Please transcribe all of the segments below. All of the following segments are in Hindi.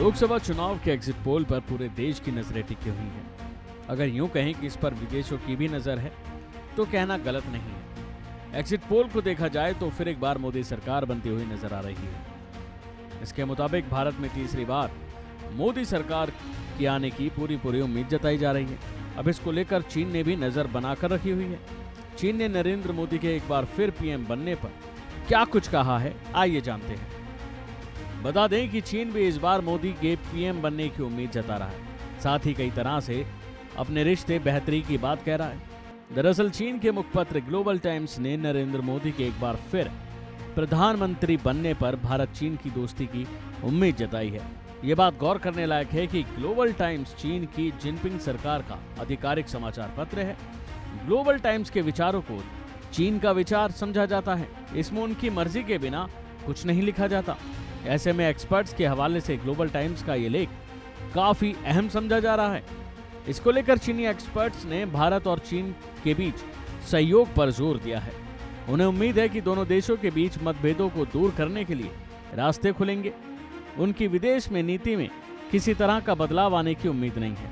लोकसभा चुनाव के एग्जिट पोल पर पूरे देश की नजरें टिकी हुई हैं। अगर यूं कहें कि इस पर विदेशों की भी नजर है तो कहना गलत नहीं है। एग्जिट पोल को देखा जाए तो फिर एक बार मोदी सरकार बनती हुई नजर आ रही है। इसके मुताबिक भारत में तीसरी बार मोदी सरकार की आने की पूरी उम्मीद जताई जा रही है। अब इसको लेकर चीन ने भी नजर बनाकर रखी हुई है। चीन ने नरेंद्र मोदी के एक बार फिर पीएम बनने पर क्या कुछ कहा है, आइए जानते हैं। बता दें कि चीन भी इस बार मोदी के पीएम बनने की उम्मीद जता रहा है, साथ ही कई तरह से अपने रिश्ते बेहतरी की बात कह रहा है। दरअसल चीन के मुखपत्र ग्लोबल टाइम्स ने नरेंद्र मोदी के एक बार फिर प्रधानमंत्री बनने पर भारत चीन की दोस्ती की उम्मीद जताई है। ये बात गौर करने लायक है कि ग्लोबल टाइम्स चीन की जिनपिंग सरकार का आधिकारिक समाचार पत्र है। ग्लोबल टाइम्स के विचारों को चीन का विचार समझा जाता है, इसमें उनकी मर्जी के बिना कुछ नहीं लिखा जाता। ऐसे में एक्सपर्ट्स के हवाले से ग्लोबल टाइम्स का ये लेख काफी अहम समझा जा रहा है। इसको लेकर चीनी एक्सपर्ट्स ने भारत और चीन के बीच सहयोग पर जोर दिया है। उन्हें उम्मीद है कि दोनों देशों के बीच मतभेदों को दूर करने के लिए रास्ते खुलेंगे। उनकी विदेश में नीति में किसी तरह का बदलाव आने की उम्मीद नहीं है।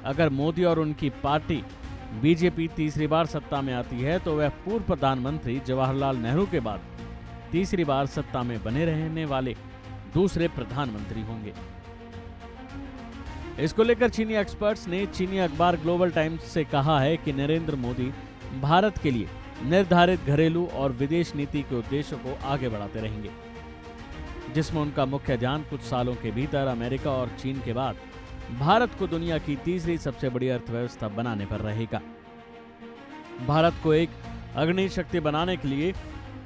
अगर मोदी और उनकी पार्टी बीजेपी तीसरी बार सत्ता में आती है तो वह पूर्व प्रधानमंत्री जवाहरलाल नेहरू के बाद तीसरी बार सत्ता में बने रहने वाले दूसरे प्रधानमंत्री होंगे। इसको लेकर चीनी एक्सपर्ट्स ने चीनी अखबार ग्लोबल टाइम्स से कहा है कि नरेंद्र मोदी भारत के लिए निर्धारित घरेलू और विदेश नीति के उद्देश्यों को आगे बढ़ाते रहेंगे, जिसमें उनका मुख्य ध्यान कुछ सालों के भीतर अमेरिका और चीन के बाद भारत को दुनिया की तीसरी सबसे बड़ी अर्थव्यवस्था बनाने पर रहेगा। भारत को एक अग्रणी शक्ति बनाने के लिए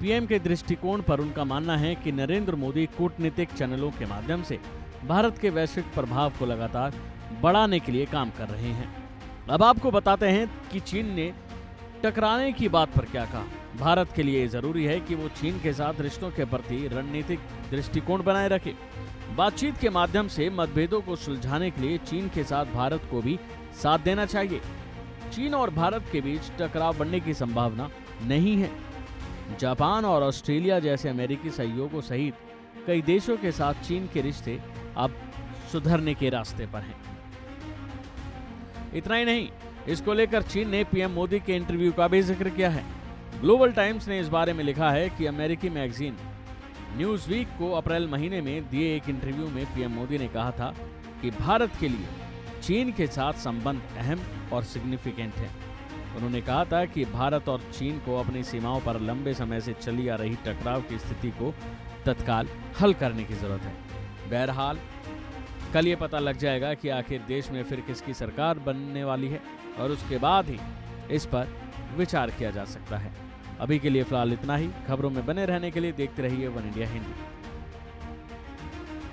पीएम के दृष्टिकोण पर उनका मानना है कि नरेंद्र मोदी कूटनीतिक चैनलों के माध्यम से भारत के वैश्विक प्रभाव को लगातार बढ़ाने के लिए काम कर रहे हैं। अब आपको बताते हैं कि चीन ने टकराने की बात पर क्या कहा। भारत के लिए जरूरी है कि वो चीन के साथ रिश्तों के प्रति रणनीतिक दृष्टिकोण बनाए रखे। बातचीत के माध्यम से मतभेदों को सुलझाने के लिए चीन के साथ भारत को भी साथ देना चाहिए। चीन और भारत के बीच टकराव बढ़ने की संभावना नहीं है। जापान और ऑस्ट्रेलिया जैसे अमेरिकी सहयोगों सहित कई देशों के साथ चीन के रिश्ते अब सुधरने के रास्ते पर हैं। इतना ही नहीं, इसको लेकर चीन ने पीएम मोदी के इंटरव्यू का भी जिक्र किया है। ग्लोबल टाइम्स ने इस बारे में लिखा है कि अमेरिकी मैगजीन न्यूज वीक को अप्रैल महीने में दिए एक इंटरव्यू में पीएम मोदी ने कहा था कि भारत के लिए चीन के साथ संबंध अहम और सिग्निफिकेंट है। उन्होंने कहा था कि भारत और चीन को अपनी सीमाओं पर लंबे समय से चली आ रही टकराव की स्थिति को तत्काल हल करने की जरूरत है। बहरहाल कल ये पता लग जाएगा कि आखिर देश में फिर किसकी सरकार बनने वाली है और उसके बाद ही इस पर विचार किया जा सकता है। अभी के लिए फिलहाल इतना ही। खबरों में बने रहने के लिए देखते रहिए वन इंडिया हिंदी।